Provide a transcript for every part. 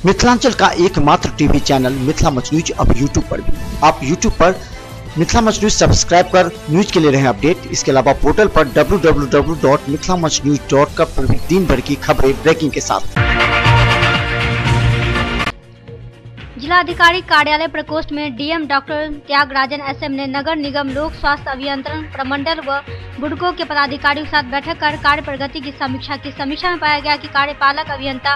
मिथिलांचल का एकमात्र TV channel Mithila much news अब यूट्यूब पर भी। आप यूट्यूब पर मिथिला मच न्यूज सब्सक्राइब कर न्यूज के लिए रहें अपडेट। इसके अलावा पोर्टल पर www.mithilamachnews.com पर भी दिन भर की खबरें ब्रेकिंग के साथ। जिलाधिकारी कार्यालय प्रकोष्ठ में डीएम डॉक्टर त्यागराजन एसएम ने नगर निगम लोक स्वास्थ्य अभियंत्रण प्रमंडल व बुडको के पदाधिकारियों के साथ बैठक कर कार्य प्रगति की समीक्षा की। समीक्षा में पाया गया कि कार्यपालक अभियंता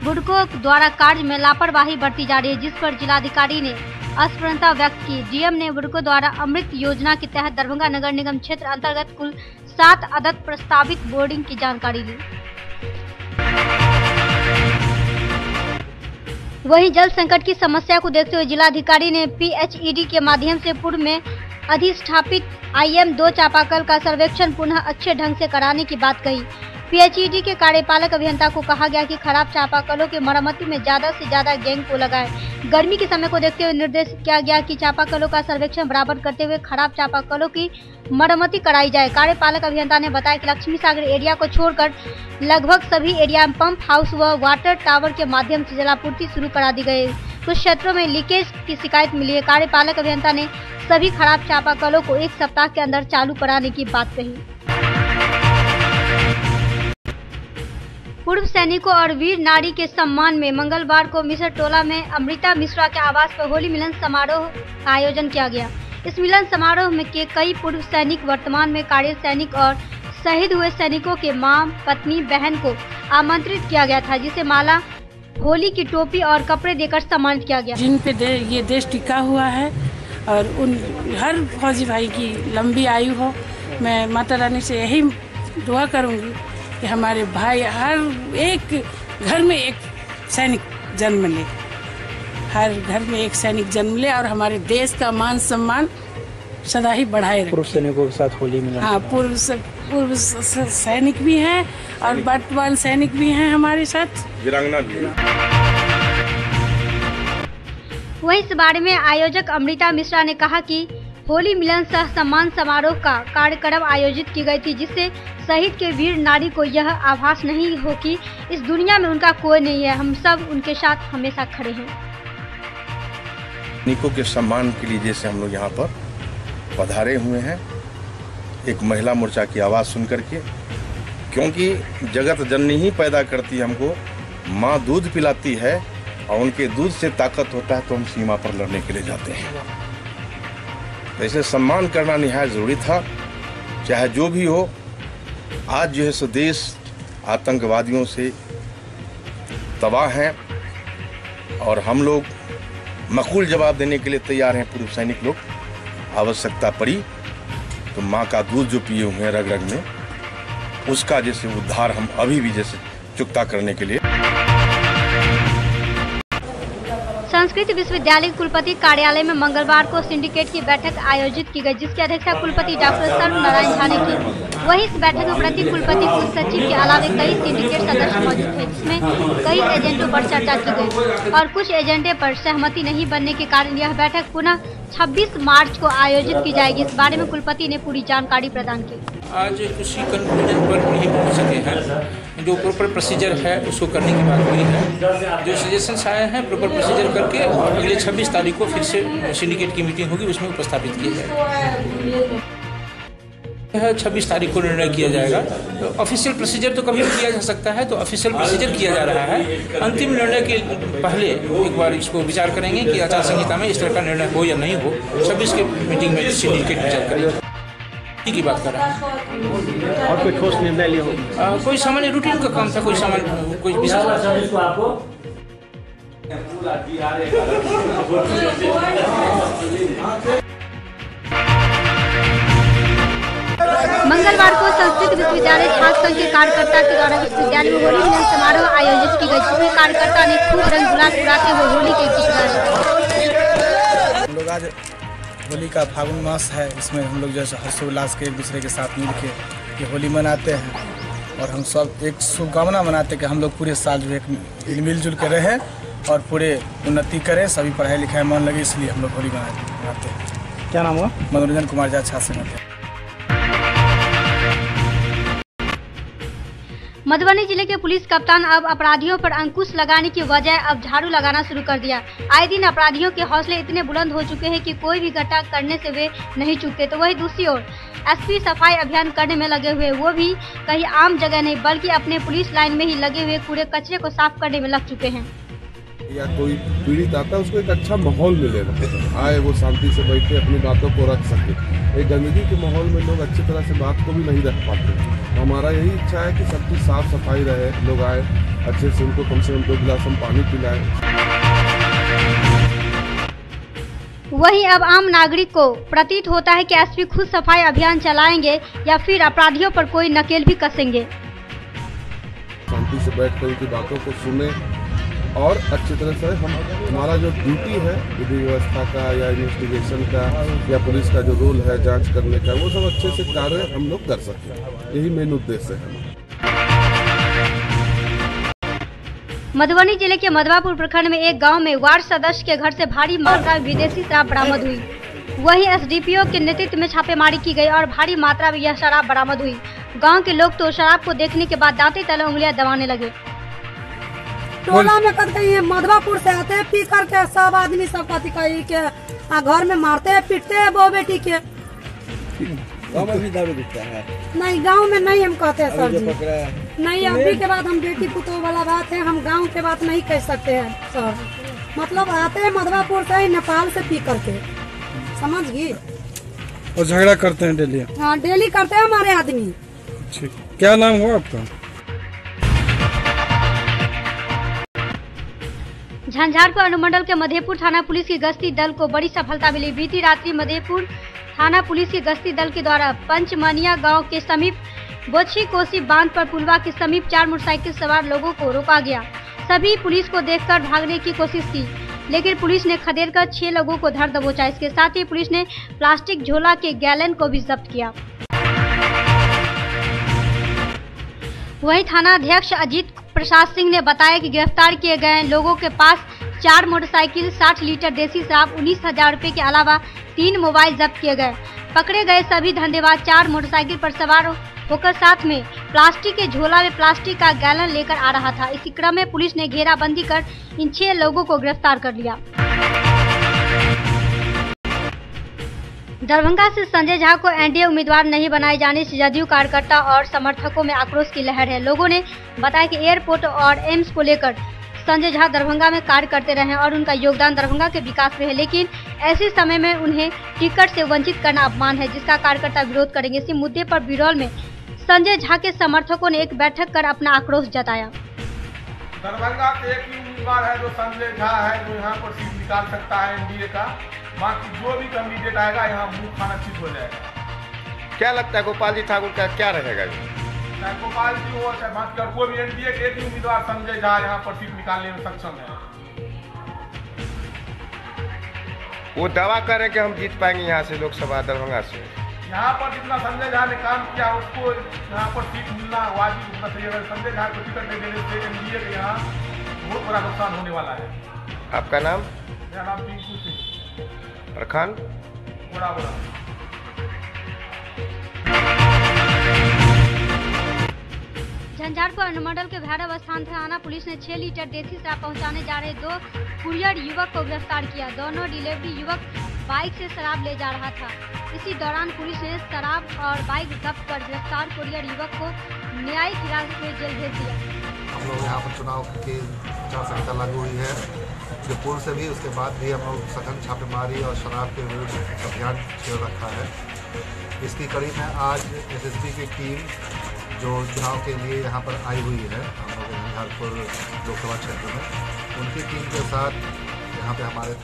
बुडको द्वारा कार्य में लापरवाही बरती जा रही है, जिस पर जिलाधिकारी ने असप्रसन्नता व्यक्त की। डीएम ने बुडको द्वारा अमृत योजना के तहत दरभंगा नगर निगम क्षेत्र अंतर्गत कुल 7 अदद प्रस्तावित बोर्डिंग की जानकारी ली। वहीं जल संकट की समस्या को देखते हुए जिलाधिकारी ने पीएचईडी के माध्यम से पूर्व में अधिष्ठापित IM2 चापाकल का सर्वेक्षण पुनः अच्छे ढंग से कराने की बात कही। पीएचईडी के कार्यपालक अभियंता को कहा गया कि खराब चापाकलों की मरम्मति में ज्यादा से ज्यादा गैंग को लगाए। गर्मी के समय को देखते हुए निर्देश किया गया कि चापाकलों का सर्वेक्षण बराबर करते हुए खराब चापाकलों की मरम्मति कराई जाए। कार्यपालक अभियंता ने बताया कि लक्ष्मी सागर एरिया को छोड़कर लगभग सभी एरिया में पंप हाउस व वाटर टावर के माध्यम से जलापूर्ति शुरू करा दी गई। कुछ क्षेत्रों में लीकेज की शिकायत मिली है। कार्यपालक अभियंता ने सभी खराब चापाकलों को 1 सप्ताह के अंदर चालू कराने की बात कही। पूर्व सैनिकों और वीर नारी के सम्मान में मंगलवार को मिश्र टोला में अमृता मिश्रा के आवास पर होली मिलन समारोह का आयोजन किया गया। इस मिलन समारोह में के कई पूर्व सैनिक, वर्तमान में कार्यरत सैनिक और शहीद हुए सैनिकों के मां, पत्नी, बहन को आमंत्रित किया गया था, जिसे माला, होली की टोपी और कपड़े देकर सम्मानित किया गया। जिन पे ये देश टिका हुआ है और उन हर फौजी भाई की लंबी आयु हो। मैं माता रानी से यही दुआ करूंगी कि हमारे भाई हर एक घर में एक सैनिक जन्म ले, हर घर में एक सैनिक जन्म ले और हमारे देश का मान सम्मान सदा ही बढ़ाए रखे। पूर्व सैनिकों के साथ होली मिलन। हाँ, पूर्व सैनिक भी हैं और वर्तमान सैनिक भी हैं हमारे साथ, वीरांगना भी। वहीं इस बारे में आयोजक अमृता मिश्रा ने कहा कि होली मिलन सह सम्मान समारोह का कार्यक्रम आयोजित की गई थी, जिससे शहीद के वीर नारी को यह आभास नहीं हो कि इस दुनिया में उनका कोई नहीं है। हम सब उनके साथ हमेशा खड़े हैं। सैनिकों के सम्मान के लिए जैसे हम लोग यहाँ पर पधारे हुए हैं, एक महिला मोर्चा की आवाज़ सुन करके, क्योंकि जगत जननी ही पैदा करती है हमको, माँ दूध पिलाती है और उनके दूध से ताकत होता है तो हम सीमा पर लड़ने के लिए जाते हैं। ऐसे सम्मान करना निहायत ज़रूरी था, चाहे जो भी हो। आज जो है सो देश आतंकवादियों से तबाह हैं और हम लोग मकबूल जवाब देने के लिए तैयार हैं। पूर्व सैनिक लोग, आवश्यकता पड़ी तो माँ का दूध जो पिए हुए हैं रग रग में, उसका जैसे उद्धार हम अभी भी जैसे चुकता करने के लिए। संस्कृत विश्वविद्यालय कुलपति कार्यालय में मंगलवार को सिंडिकेट की बैठक आयोजित की गई, जिसकी अध्यक्षता कुलपति डॉक्टर सर्व नारायण झा ने की। वहीं इस बैठक में प्रति कुलपति, कुल सचिव के अलावा कई सिंडिकेट सदस्य मौजूद थे, जिसमें कई एजेंटों पर चर्चा की गई और कुछ एजेंडे पर सहमति नहीं बनने के कारण यह बैठक पुनः 26 मार्च को आयोजित की जाएगी। इस बारे में कुलपति ने पूरी जानकारी प्रदान की। आज किसी कंक्लूजन पर नहीं पहुंच सके हैं। जो प्रॉपर प्रोसीजर है उसको करने की बात हुई है। जो सजेशंस आए हैं प्रॉपर प्रोसीजर करके अगले 26 तारीख को फिर से सिंडिकेट की मीटिंग होगी, उसमें उपस्थापित किया जाएगा। 26 तारीख को निर्णय किया जाएगा। तो ऑफिशियल प्रोसीजर तो कभी भी किया जा सकता है, तो ऑफिशियल प्रोसीजर किया जा रहा है। अंतिम निर्णय के पहले एक बार इसको विचार करेंगे कि आचार संहिता में इस तरह का निर्णय हो या नहीं हो। 26 के मीटिंग में सिंडिकेट विचार करेगा की बात कर रहा है। और कोई ठोस निर्णय लिया हो? कोई सामान्य रूटीन का काम था, कोई सामान्य कोई विशेष। मंगलवार को संस्कृत विश्वविद्यालय छात्र संघ के कार्यकर्ता के द्वारा विश्वविद्यालय में होली मिलन समारोह आयोजित की गई, जिसमें कार्यकर्ता ने खूब रंग गुलाल उड़ाते हुए होली के गीत गाए। हम लोग आज होली का फागुन मास है, इसमें हम लोग जैसे हर्षोल्लास के एक दूसरे के साथ मिल के ये होली मनाते हैं और हम सब एक शुभकामना मनाते हैं कि हम लोग पूरे साल जो एक मिलजुल के रहें और पूरे उन्नति करें, सभी पढ़ाई लिखाई मन लगे, इसलिए हम लोग होली मनाते हैं। क्या नाम हुआ? मनोरंजन कुमार झा, छात्र संघ। मधुबनी जिले के पुलिस कप्तान अब अपराधियों पर अंकुश लगाने की बजाय अब झाड़ू लगाना शुरू कर दिया। आए दिन अपराधियों के हौसले इतने बुलंद हो चुके हैं कि कोई भी घटना करने से वे नहीं चूकते। तो वही दूसरी ओर एसपी सफाई अभियान करने में लगे हुए, वो भी कहीं आम जगह नहीं बल्कि अपने पुलिस लाइन में ही लगे हुए कूड़े कचरे को साफ करने में लग चुके हैं। या कोई पीड़ित आता है उसको एक अच्छा माहौल मिलेगा, आए वो शांति से बैठ के अपनी बातों को रख सके। एक गंदगी के माहौल में लोग अच्छी तरह से बात को भी नहीं रख पाते। तो हमारा यही इच्छा है कि सबकी साफ सफाई रहे, लोग आए अच्छे से, उनको कम से कम 2 गिलास हम पानी पिलाएं। वहीं अब आम नागरिक को प्रतीत होता है कि एसपी खुद सफाई अभियान चलाएंगे या फिर अपराधियों पर कोई नकेल भी कसेंगे। शांति से बैठ कर उनकी बातों को सुने और अच्छी तरह से हमारा जो ड्यूटी है विधि व्यवस्था का या इन्वेस्टिगेशन का या पुलिस का जो रोल है जांच करने का, वो सब अच्छे से कार्य हम लोग कर सकें। यही मेन उद्देश्य है। मधुबनी जिले के मधवापुर प्रखंड में एक गांव में वार्ड सदस्य के घर से भारी मात्रा में विदेशी शराब बरामद हुई। वहीं एसडीपीओ के नेतृत्व में छापेमारी की गई और भारी मात्रा में यह शराब बरामद हुई। गांव के लोग तो शराब को देखने के बाद दांते तले उंगलियां दबाने लगे। टोला में कद गई है, मधवापुर से आते हैं पी करके सब आदमी सब पति के घर में मारते हैं, पीटते हैं बहू बेटी के। गाँव में भी दारू बिकता है? नहीं, गांव में नहीं हम कहते हैं सर जी। नहीं, अभी के बाद हम बेटी पुतों वाला बात है, हम गांव के बात नहीं कह सकते हैं सर। मतलब आते हैं मधवापुर से, नेपाल से पी करके, समझ गई। और झगड़ा करते हैं डेली? हाँ, डेली करते हैं हमारे आदमी। क्या नाम हुआ आपका? झंझारपुर अनुमंडल के मधेपुर थाना पुलिस की गश्ती दल को बड़ी सफलता मिली। बीती रात्रि मधेपुर थाना पुलिस की गश्ती दल के द्वारा पंचमनिया गांव के समीप बोछी कोसी बांध पर पुलवा के समीप 4 मोटरसाइकिल सवार लोगों को रोका गया। सभी पुलिस को देखकर भागने की कोशिश की, लेकिन पुलिस ने खदेड़ कर 6 लोगों को धर दबोचा। इसके साथ ही पुलिस ने प्लास्टिक झोला के गैलन को भी जब्त किया। वहीं थाना अध्यक्ष अजीत प्रसाद सिंह ने बताया कि गिरफ्तार किए गए लोगों के पास 4 मोटरसाइकिल, 60 लीटर देसी शराब, 19,000 रुपए के अलावा 3 मोबाइल जब्त किए गए। पकड़े गए सभी धंधेबाज 4 मोटरसाइकिल पर सवार होकर साथ में प्लास्टिक के झोला में प्लास्टिक का गैलन लेकर आ रहा था। इसी क्रम में पुलिस ने घेराबंदी कर इन 6 लोगों को गिरफ्तार कर लिया। दरभंगा से संजय झा को एनडीए उम्मीदवार नहीं बनाए जाने से जदयू कार्यकर्ता और समर्थकों में आक्रोश की लहर है। लोगों ने बताया कि एयरपोर्ट और एम्स को लेकर संजय झा दरभंगा में कार्य करते रहे और उनका योगदान दरभंगा के विकास में है, लेकिन ऐसे समय में उन्हें टिकट से वंचित करना अपमान है, जिसका कार्यकर्ता विरोध करेंगे। इसी मुद्दे पर बिरौल में संजय झा के समर्थकों ने एक बैठक कर अपना आक्रोश जताया। दरभंगा के एक ही उम्मीदवार है जो संजय झा है, जो यहाँ पर सीट निकाल सकता है एनडीए का। बाकी जो भी कैंडिडेट आएगा यहाँ मुंह खाना ठीक हो जाएगा। क्या लगता है गोपाल जी ठाकुर का क्या रहेगा? चाहे गोपाल जी हो चाहे बाकी और कोई भी एनडीए के एक ही उम्मीदवार संजय झा यहाँ पर सीट निकालने में सक्षम है। वो दावा कर रहे हैं कि हम जीत पाएंगे यहाँ से लोकसभा दरभंगा से। यहाँ पर जितना संजय झा ने काम किया उसको यहाँ पर सीट मिलना वाजिब होना चाहिए। अगर संजय झा को टिकट नहीं देने से एनडीए के यहाँ बहुत बड़ा नुकसान होने वाला है। आपका नाम? मेरा नाम टिंकू सिंह। प्रखंड? बड़ा झंझारपुर अनुमंडल के भैरव स्थान थाना पुलिस ने 6 लीटर देसी शराब पहुंचाने जा रहे 2 कुरियर युवक को गिरफ्तार किया। दोनों डिलीवरी युवक बाइक से शराब ले जा रहा था। इसी दौरान पुलिस ने शराब और बाइक जब्त कर गिरफ्तार कुरियर युवक को न्यायिक हिरासत में जेल भेज दिया। हम लोग यहाँ पर चुनाव की आचार संहिता लागू हुई है, जो पूर्व से भी, उसके बाद भी हम लोग सघन छापेमारी और शराब के विरुद्ध अभियान चल रखा है। इसकी कड़ी में आज एसएसबी की टीम जो चुनाव के लिए यहाँ पर आई हुई है, हम लोग झंझारपुर लोकसभा क्षेत्र में, उनकी टीम के साथ यहाँ पे हमारे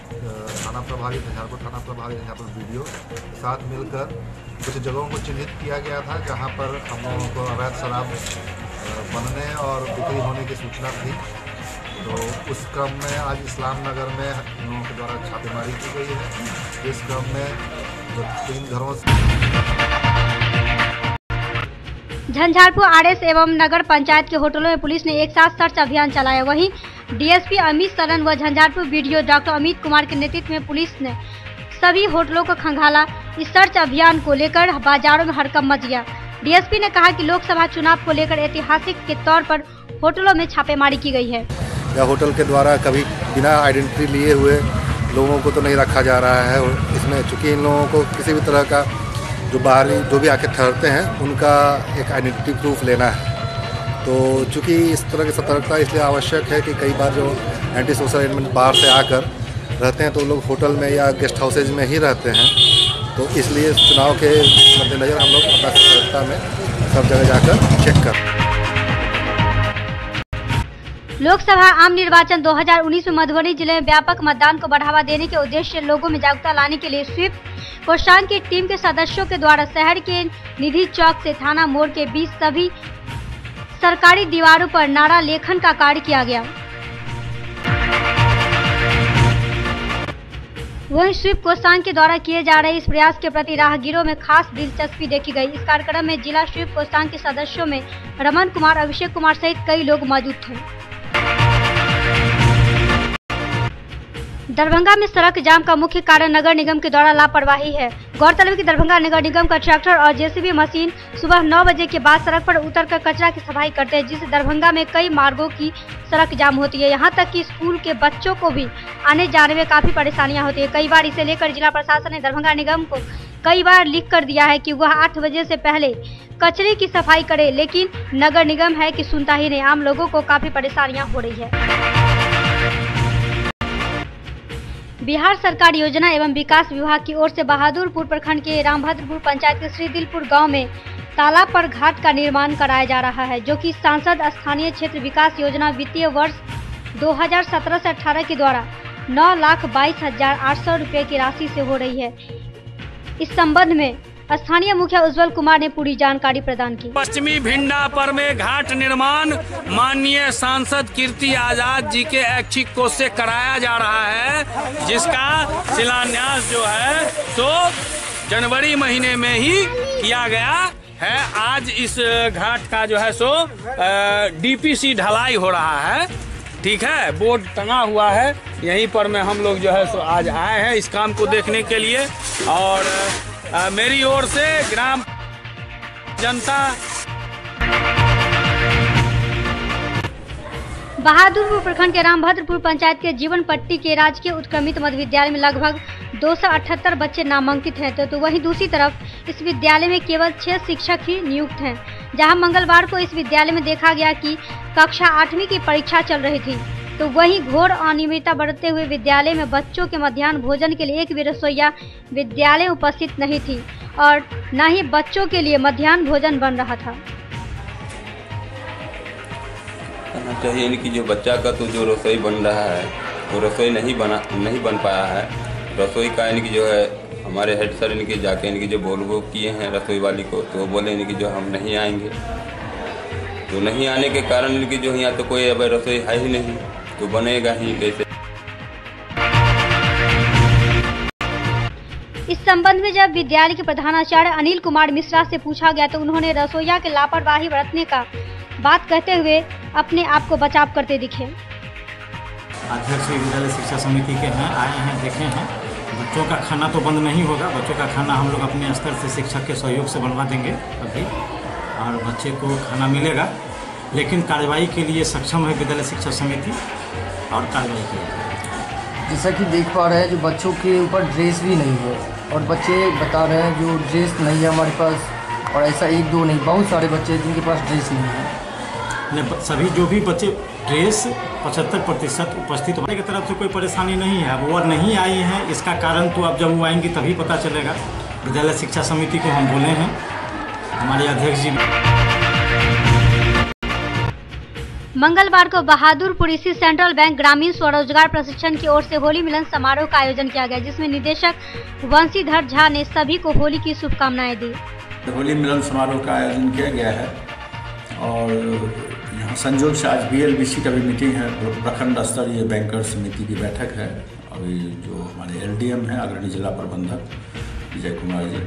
थाना प्रभारी झंझारपुर थाना प्रभारी झंझारपुर वीडियो के साथ मिलकर कुछ जगहों को चिन्हित किया गया था जहाँ पर हम लोगों को अवैध शराब बनने और बिक्री होने की सूचना थी। तो उस क्रम में आज इस्लाम नगर में हम लोगों के द्वारा छापेमारी की गई है। इस क्रम में जो 3 घरों से झंझारपुर आरएस एवं नगर पंचायत के होटलों में पुलिस ने एक साथ सर्च अभियान चलाया। वहीं डीएसपी अमित सरन व झंझारपुर बीडीओ डॉक्टर अमित कुमार के नेतृत्व में पुलिस ने सभी होटलों को खंगाला। इस सर्च अभियान को लेकर बाजारों में हड़कंप मच गया। डीएसपी ने कहा कि लोकसभा चुनाव को लेकर ऐतिहासिक के तौर पर होटलों में छापेमारी की गई है। या होटल के द्वारा कभी बिना आइडेंटिटी लिए हुए लोगों को तो नहीं रखा जा रहा है। और इसमें चूँकि इन लोगों को किसी भी तरह का जो बाहरी जो भी आके ठहरते हैं उनका एक आइडेंटिटी प्रूफ लेना है। तो चूँकि इस तरह की सतर्कता इसलिए आवश्यक है कि कई बार जो एंटी सोशल एलिमेंट बाहर से आकर रहते हैं तो लोग होटल में या गेस्ट हाउसेज में ही रहते हैं। तो इसलिए चुनाव के मद्देनज़र हम लोग अपना सतर्कता में सब जगह जाकर चेक कर। लोकसभा आम निर्वाचन 2019 में मधुबनी जिले में व्यापक मतदान को बढ़ावा देने के उद्देश्य से लोगों में जागरूकता लाने के लिए स्वीप कोषांग की टीम के सदस्यों के द्वारा शहर के निधि चौक से थाना मोड़ के बीच सभी सरकारी दीवारों पर नारा लेखन का कार्य किया गया। वहीं स्वीप कोषांग के द्वारा किए जा रहे इस प्रयास के प्रति राहगीरों में खास दिलचस्पी देखी गई। इस कार्यक्रम में जिला स्वीप कोषांग के सदस्यों में रमन कुमार, अभिषेक कुमार सहित कई लोग मौजूद थे। दरभंगा में सड़क जाम का मुख्य कारण नगर निगम के द्वारा लापरवाही है। गौरतलब है कि दरभंगा नगर निगम का ट्रैक्टर और जेसीबी मशीन सुबह 9 बजे के बाद सड़क पर उतरकर कचरा की सफाई करते हैं, जिससे दरभंगा में कई मार्गों की सड़क जाम होती है। यहां तक कि स्कूल के बच्चों को भी आने जाने में काफी परेशानियां होती है। कई बार इसे लेकर जिला प्रशासन ने दरभंगा निगम को कई बार लिख कर दिया है कि वह 8 बजे से पहले कचरे की सफाई करे, लेकिन नगर निगम है कि सुनता ही नहीं। आम लोगों को काफी परेशानियां हो रही है। बिहार सरकार योजना एवं विकास विभाग की ओर से बहादुरपुर प्रखंड के रामभद्रपुर पंचायत के श्रीदिलपुर गांव में तालाब पर घाट का निर्माण कराया जा रहा है, जो कि सांसद स्थानीय क्षेत्र विकास योजना वित्तीय वर्ष 2017 से 18 के द्वारा 9,22,800 रुपये की राशि से हो रही है। इस संबंध में स्थानीय मुखिया उज्जवल कुमार ने पूरी जानकारी प्रदान की। पश्चिमी भिंडापर में घाट निर्माण माननीय सांसद कीर्ति आजाद जी के ऐच्छिक कोष से कराया जा रहा है, जिसका शिलान्यास जो है तो जनवरी महीने में ही किया गया है। आज इस घाट का जो है सो डीपीसी ढलाई हो रहा है। ठीक है, बोर्ड टंगा हुआ है यहीं पर में हम लोग जो है सो आज आए हैं इस काम को देखने के लिए। और मेरी ओर से ग्राम जनता बहादुरपुर प्रखंड के रामभद्रपुर पंचायत के जीवन पट्टी के राजकीय उत्क्रमित मध्य विद्यालय में लगभग 278 बच्चे नामांकित हैं, तो वहीं दूसरी तरफ इस विद्यालय में केवल 6 शिक्षक ही नियुक्त हैं। जहां मंगलवार को इस विद्यालय में देखा गया कि कक्षा 8वीं की परीक्षा चल रही थी, तो वहीं घोर अनियमितता बरतते हुए विद्यालय में बच्चों के मध्याह्न भोजन के लिए एक भी रसोइया विद्यालय में उपस्थित नहीं थी और न ही बच्चों के लिए मध्याह्न भोजन बन रहा था। कहना चाहिए इनकी जो बच्चा का तो जो रसोई बन रहा है वो रसोई नहीं बन पाया है। रसोई का इनकी जो है हमारे हेड सर इनके जाके इनकी जो बोल किए हैं रसोई वाली को, तो वो बोले इनकी जो हम नहीं आएंगे। तो नहीं आने के कारण इनकी जो यहाँ तो कोई अब रसोई है ही नहीं, तो बनेगा ही कैसे। इस संबंध में जब विद्यालय के प्रधानाचार्य अनिल कुमार मिश्रा से पूछा गया तो उन्होंने रसोइया के लापरवाही बरतने का बात कहते हुए अपने आप को बचाव करते दिखे। अध्यक्ष विद्यालय शिक्षा समिति के हैं, आए हैं, देखे हैं। बच्चों का खाना तो बंद नहीं होगा, बच्चों का खाना हम लोग अपने स्तर से शिक्षक के सहयोग से बनवा देंगे अभी, और बच्चे को खाना मिलेगा। लेकिन कार्रवाई के लिए सक्षम है विद्यालय शिक्षा समिति और कार्रवाई की। जैसा कि देख पा रहे हैं जो बच्चों के ऊपर ड्रेस भी नहीं है और बच्चे बता रहे हैं जो ड्रेस नहीं है हमारे पास, और ऐसा 1-2 नहीं बहुत सारे बच्चे जिनके पास ड्रेस नहीं है। सभी जो भी बच्चे ड्रेस 75% उपस्थित होने की तरफ से कोई परेशानी नहीं है। अब वो नहीं आई हैं, इसका कारण तो अब जब वो आएंगी तभी पता चलेगा। विद्यालय शिक्षा समिति को हम बोले हैं, हमारे अध्यक्ष जी। मंगलवार को बहादुरपुर स्थित सेंट्रल बैंक ग्रामीण स्वरोजगार प्रशिक्षण की ओर से होली मिलन समारोह का आयोजन किया गया, जिसमें निदेशक वंशीधर झा ने सभी को होली की शुभकामनाएं दी। होली मिलन समारोह का आयोजन किया गया है और यहाँ संयोग से आज BLBC का भी मीटिंग है, प्रखंड स्तरीय बैंकर समिति की बैठक है। अभी जो हमारे LDM हैं अग्रणी जिला प्रबंधक विजय कुमार जी,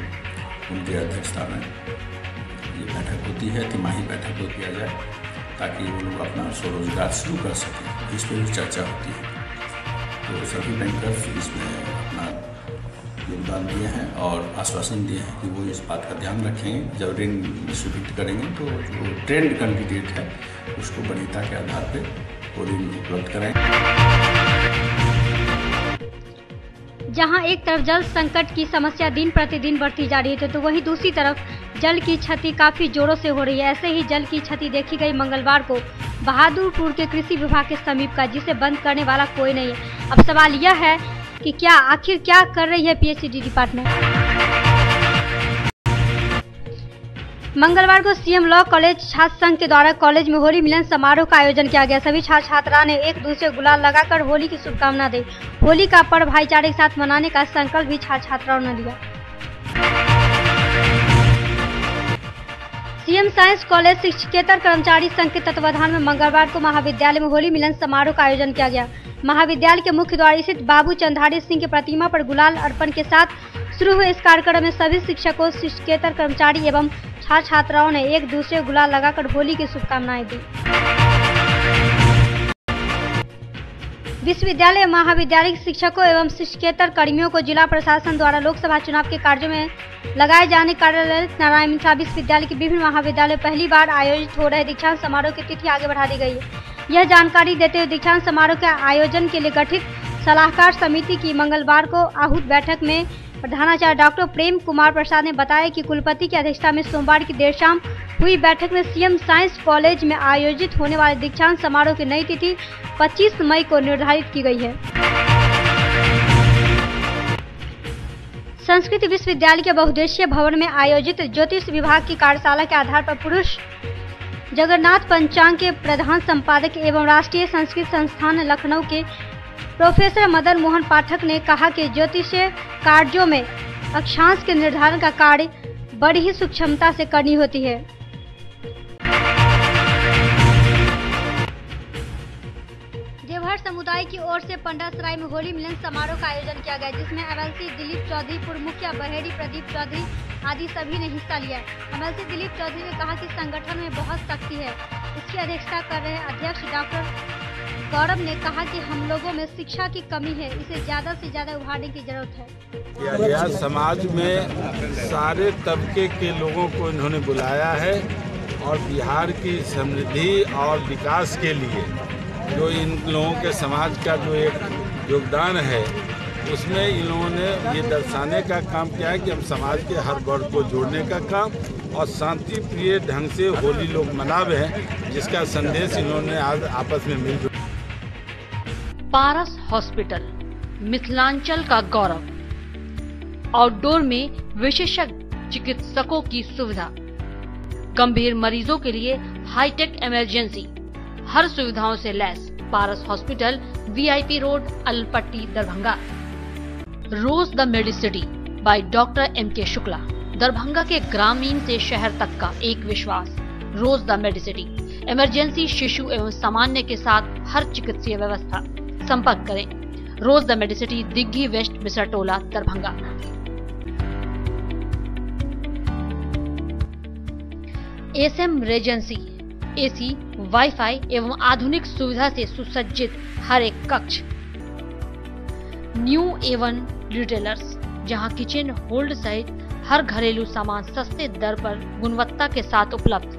उनकी अध्यक्षता में ये बैठक होती है। तिमाही बैठक को किया जाए ताकि वो लोग अपना स्वरोजगार शुरू कर सकें, इस पर भी चर्चा होती है। तो सभी बैंकर्स इसमें अपना योगदान दिए हैं और आश्वासन दिए हैं कि वो इस बात का ध्यान रखेंगे। जब ऋण स्वीकृत करेंगे तो जो ट्रेंड कैंडिडेट है उसको वरीयता के आधार पर वो ऋण उपलब्ध कराएंगे। जहां एक तरफ जल संकट की समस्या दिन प्रतिदिन बढ़ती जा रही है तो वहीं दूसरी तरफ जल की क्षति काफी जोरों से हो रही है। ऐसे ही जल की क्षति देखी गई मंगलवार को बहादुरपुर के कृषि विभाग के समीप का, जिसे बंद करने वाला कोई नहीं है। अब सवाल यह है कि आखिर क्या कर रही है पीएचईडी डिपार्टमेंट। मंगलवार को सीएम लॉ कॉलेज छात्र संघ के द्वारा कॉलेज में होली मिलन समारोह का आयोजन किया गया। सभी छात्र छात्रा ने एक दूसरे गुलाल लगाकर होली की शुभकामना दी। होली का पर्व भाईचारे के साथ मनाने का संकल्प भी छात्र छात्राओं ने लिया। सीएम साइंस कॉलेज शिक्षकेतर कर्मचारी संघ के तत्वाधान में मंगलवार को महाविद्यालय में होली मिलन समारोह का आयोजन किया गया। महाविद्यालय के मुख्य द्वार स्थित बाबू चंद्रारी सिंह की प्रतिमा पर गुलाल अर्पण के साथ शुरू हुए इस कार्यक्रम में सभी शिक्षकों, शिक्षकेतर कर्मचारी एवं छात्र छात्राओं ने एक दूसरे गुलाल लगाकर होली की शुभकामनाएं दी। विश्वविद्यालय एवं महाविद्यालय के शिक्षकों एवं शिक्षकेतर कर्मियों को जिला प्रशासन द्वारा लोकसभा चुनाव के कार्यों में लगाए जाने कार्यालय नारायण मिथिला विश्वविद्यालय के विभिन्न महाविद्यालय पहली बार आयोजित हो रहे दीक्षांत समारोह की तिथि आगे बढ़ा दी गई है। यह जानकारी देते हुए दीक्षांत समारोह के आयोजन के लिए गठित सलाहकार समिति की मंगलवार को आहूत बैठक में प्रधानाचार्य डॉक्टर प्रेम कुमार प्रसाद ने बताया कि कुलपति की अध्यक्षता में सोमवार की देर शाम हुई बैठक में सीएम साइंस कॉलेज में आयोजित होने वाले दीक्षांत समारोह की नई तिथि 25 मई को निर्धारित की गई है। संस्कृत विश्वविद्यालय के बहुउद्देशीय भवन में आयोजित ज्योतिष विभाग की कार्यशाला के आधार पर पुरुष जगन्नाथ पंचांग के प्रधान संपादक एवं राष्ट्रीय संस्कृत संस्थान लखनऊ के प्रोफेसर मदन मोहन पाठक ने कहा कि ज्योतिषीय कार्यों में अक्षांश के निर्धारण का कार्य बड़ी ही सूक्ष्मता से करनी होती है। देवहर समुदाय की ओर से पंडासराय में होली मिलन समारोह का आयोजन किया गया, जिसमें एमएलसी दिलीप चौधरी, पूर्व मुखिया बहेड़ी प्रदीप चौधरी आदि सभी ने हिस्सा लिया। एमएलसी दिलीप चौधरी ने कहा कि संगठन में बहुत शक्ति है। इसकी अध्यक्षता कर रहे अध्यक्ष डॉक्टर गौरव ने कहा कि हम लोगों में शिक्षा की कमी है, इसे ज्यादा से ज्यादा उभारने की जरूरत है। किया गया समाज में सारे तबके के लोगों को इन्होंने बुलाया है और बिहार की समृद्धि और विकास के लिए जो इन लोगों के समाज का जो एक योगदान है उसमें इन लोगों ने ये दर्शाने का काम किया है कि हम समाज के हर वर्ग को जोड़ने का काम और शांति प्रिय ढंग से होली लोग मनावे हैं, जिसका संदेश इन्होंने आज आपस में मिलकर। पारस हॉस्पिटल मिथिलांचल का गौरव, आउटडोर में विशेषज्ञ चिकित्सकों की सुविधा, गंभीर मरीजों के लिए हाईटेक इमरजेंसी, हर सुविधाओं से लैस। Paras hospital, VIP road, Alpatti, Darbhanga. Rose the Medicity by doctor M K. Shukla, Darbhanga के ग्रामीण से शहर तक का एक विश्वास। रोज द मेडिसिटी, इमरजेंसी, शिशु एवं सामान्य के साथ हर चिकित्सीय व्यवस्था। संपर्क करें rose the Medicity, Digghi west, Bisartola, Darbhanga. SM regency, AC, WiFi एवं आधुनिक सुविधा से सुसज्जित हर एक कक्ष। न्यू एवन रिटेलर्स, जहां किचन होल्ड सहित हर घरेलू सामान सस्ते दर पर गुणवत्ता के साथ उपलब्ध।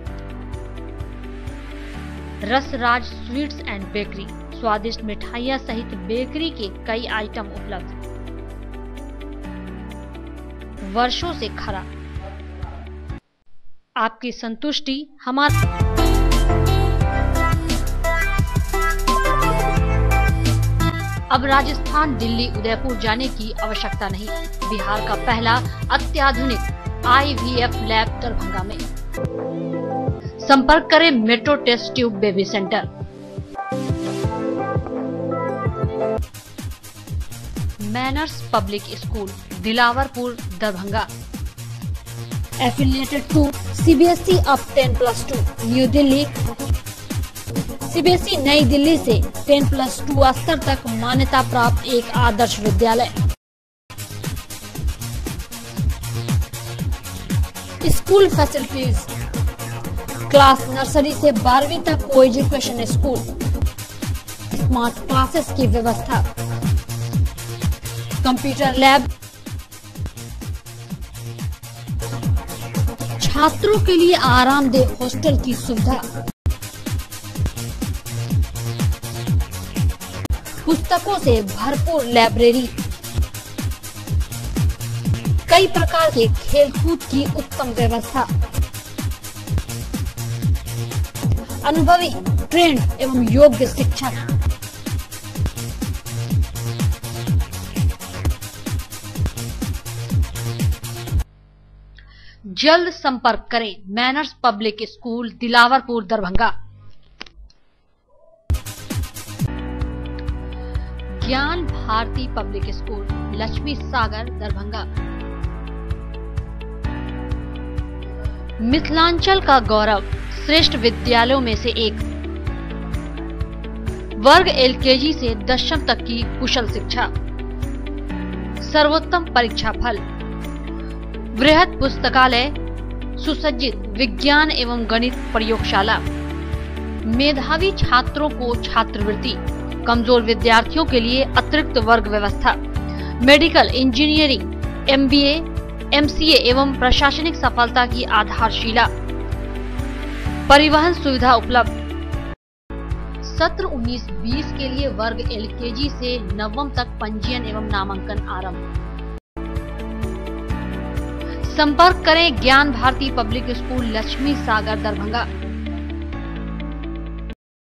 रसराज स्वीट्स एंड बेकरी, स्वादिष्ट मिठाइयां सहित बेकरी के कई आइटम उपलब्ध। वर्षों से खरा, आपकी संतुष्टि हमारा। अब राजस्थान, दिल्ली, उदयपुर जाने की आवश्यकता नहीं। बिहार का पहला अत्याधुनिक आईवीएफ लैब दरभंगा में। संपर्क करें metro test tube baby centre. Manners public school, Dilawarpur, Darbhanga. Affiliated to CBSE up 10+2, new Delhi. CBSE नई दिल्ली से 10+2 स्तर तक मान्यता प्राप्त एक Adarsh Vidyalaya. School facilities, class nursery से 12वीं तक को एजुकेशन स्कूल, स्मार्ट क्लासेस की व्यवस्था, कंप्यूटर लैब, छात्रों के लिए आरामदेह हॉस्टल की सुविधा, पुस्तकों से भरपूर लाइब्रेरी, कई प्रकार के खेलकूद की उत्तम व्यवस्था, अनुभवी ट्रेंड एवं योग्य शिक्षक। जल्द संपर्क करें manners public school, Dilawarpur, Darbhanga. ज्ञान भारती पब्लिक स्कूल, लक्ष्मी सागर, दरभंगा। मिथिलांचल का गौरव, श्रेष्ठ विद्यालयों में से एक, वर्ग एलकेजी से 10वीं तक की कुशल शिक्षा, सर्वोत्तम परीक्षा फल, बृहद पुस्तकालय, सुसज्जित विज्ञान एवं गणित प्रयोगशाला, मेधावी छात्रों को छात्रवृत्ति, कमजोर विद्यार्थियों के लिए अतिरिक्त वर्ग व्यवस्था, मेडिकल, इंजीनियरिंग, एमबीए, एमसीए एवं प्रशासनिक सफलता की आधारशिला, परिवहन सुविधा उपलब्ध। सत्र 19-20 के लिए वर्ग एलकेजी से 9वीं तक पंजीयन एवं नामांकन आरंभ। संपर्क करें ज्ञान भारती पब्लिक स्कूल, लक्ष्मी सागर, दरभंगा।